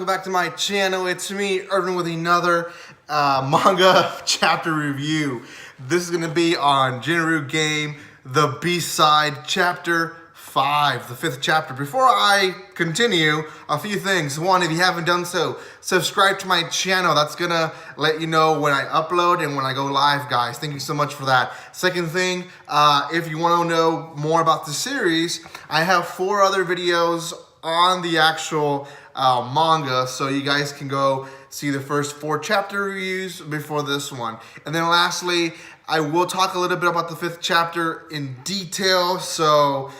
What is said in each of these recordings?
welcome back to my channel. It's me, Irvin, with another manga chapter review. This is going to be on Jinrou game, the B-side, chapter 5, the 5th chapter. Before I continue, a few things. One, if you haven't done so, subscribe to my channel. That's going to let you know when I upload and when I go live, guys. Thank you so much for that. Second thing, if you want to know more about the series, I have 4 other videos on the actual manga, so you guys can go see the first 4 chapter reviews before this one. And then lastly, I will talk a little bit about the 5th chapter in detail, so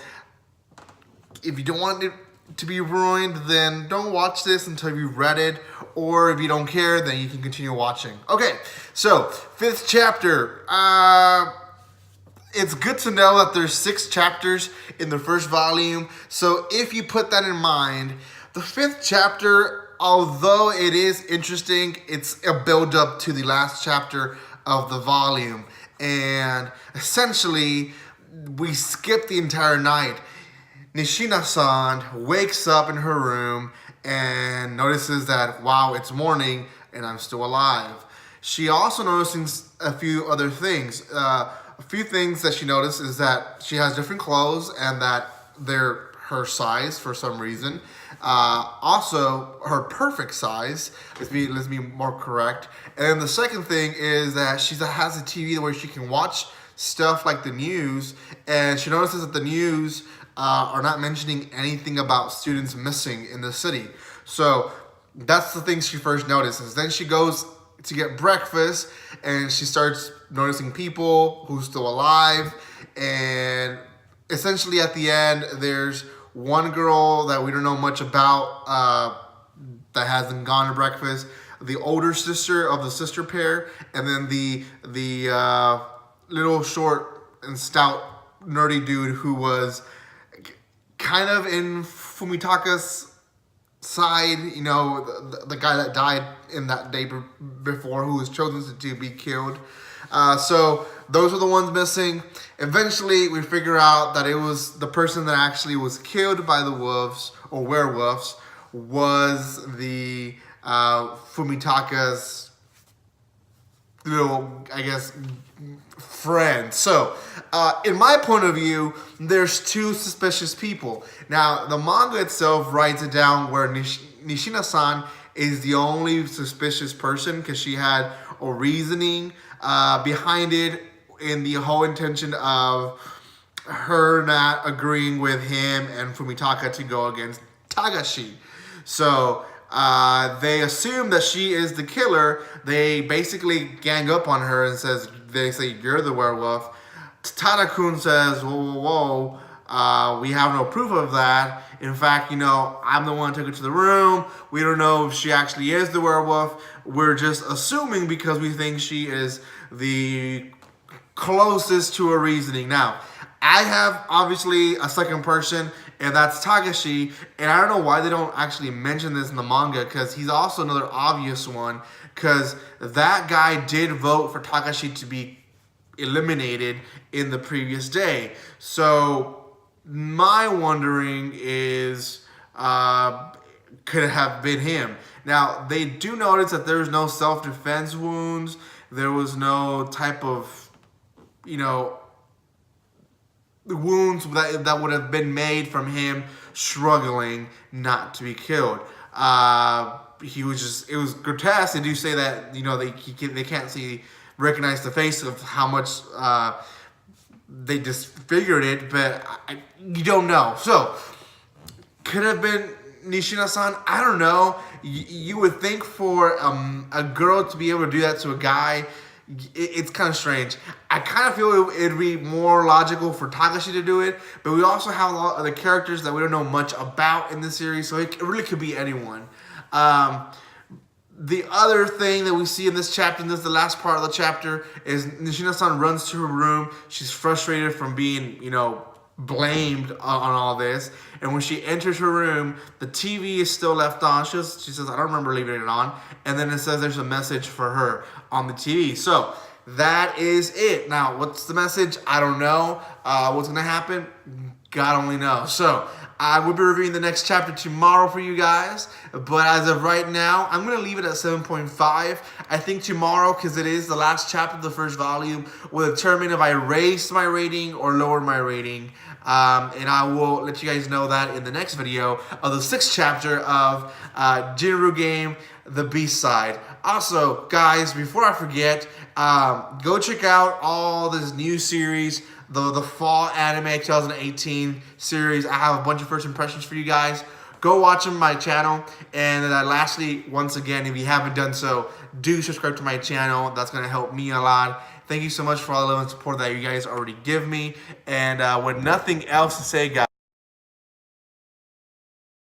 if you don't want it to be ruined, then don't watch this until you've read it, or if you don't care, then you can continue watching. Okay, so 5th chapter. It's good to know that there's 6 chapters in the first volume, so if you put that in mind, the 5th chapter, although it is interesting, it's a build-up to the last chapter of the volume, and essentially, we skip the entire night. Nishina-san wakes up in her room and notices that, wow, it's morning and I'm still alive. She also notices a few other things. A few things that she noticed is that she has different clothes and that they're her size for some reason. Also, her perfect size, let's be more correct. And the second thing is that she has a TV where she can watch stuff like the news, and she notices that the news are not mentioning anything about students missing in the city. So that's the thing she first notices. Then she goes to get breakfast and she starts noticing people who's still alive, and essentially at the end there's one girl that we don't know much about that hasn't gone to breakfast, the older sister of the sister pair, and then the little short and stout nerdy dude who was kind of in Fumitaka's side, you know, the guy that died in that day before, who was chosen to be killed. So those are the ones missing. Eventually, we figure out that it was the person that actually was killed by the wolves, or werewolves, was the Fumitaka's little, I guess, friend. So, in my point of view, there's 2 suspicious people. Now, the manga itself writes it down where Nishina-san is the only suspicious person because she had a reasoning behind it, in the whole intention of her not agreeing with him and Fumitaka to go against Tagashi. So they assume that she is the killer. They basically gang up on her and they say, you're the werewolf. Tada-kun says, whoa, we have no proof of that. In fact, you know, I'm the one who took her to the room. We don't know if she actually is the werewolf. We're just assuming because we think she is the closest to a reasoning. Now, I have obviously a second person, and that's Tagashi, and I don't know why they don't actually mention this in the manga, because he's also another obvious one, because that guy did vote for Tagashi to be eliminated in the previous day. So my wondering is, could it have been him? Now, they do notice that there's no self-defense wounds. There was no type of, you know, wounds that would have been made from him struggling not to be killed. He was just, it was grotesque. They do say that, you know, they can't recognize the face of how much they disfigured it, but you don't know. So, could have been Nishina-san? I don't know. You would think for a girl to be able to do that to a guy, it's kind of strange. I kind of feel it'd be more logical for Tagashi to do it, but we also have a lot of other characters that we don't know much about in this series, so it really could be anyone. The other thing that we see in this chapter, and this is the last part of the chapter, is Nishina-san runs to her room. She's frustrated from being, you know, blamed on all this. And when she enters her room, the TV is still left on. She says, I don't remember leaving it on. And then it says there's a message for her on the TV. So that is it. Now, what's the message? I don't know. What's going to happen? God only knows. So I will be reviewing the next chapter tomorrow for you guys, but as of right now, I'm going to leave it at 7.5. I think tomorrow, because it is the last chapter of the first volume, will determine if I raise my rating or lower my rating. And I will let you guys know that in the next video of the 6th chapter of Jinrou game, the B-side. Also, guys, before I forget, go check out all this new series, the Fall Anime 2018 series. I have a bunch of first impressions for you guys. Go watch them on my channel. And lastly, once again, if you haven't done so, do subscribe to my channel. That's going to help me a lot. Thank you so much for all the love and support that you guys already give me. And with nothing else to say, guys,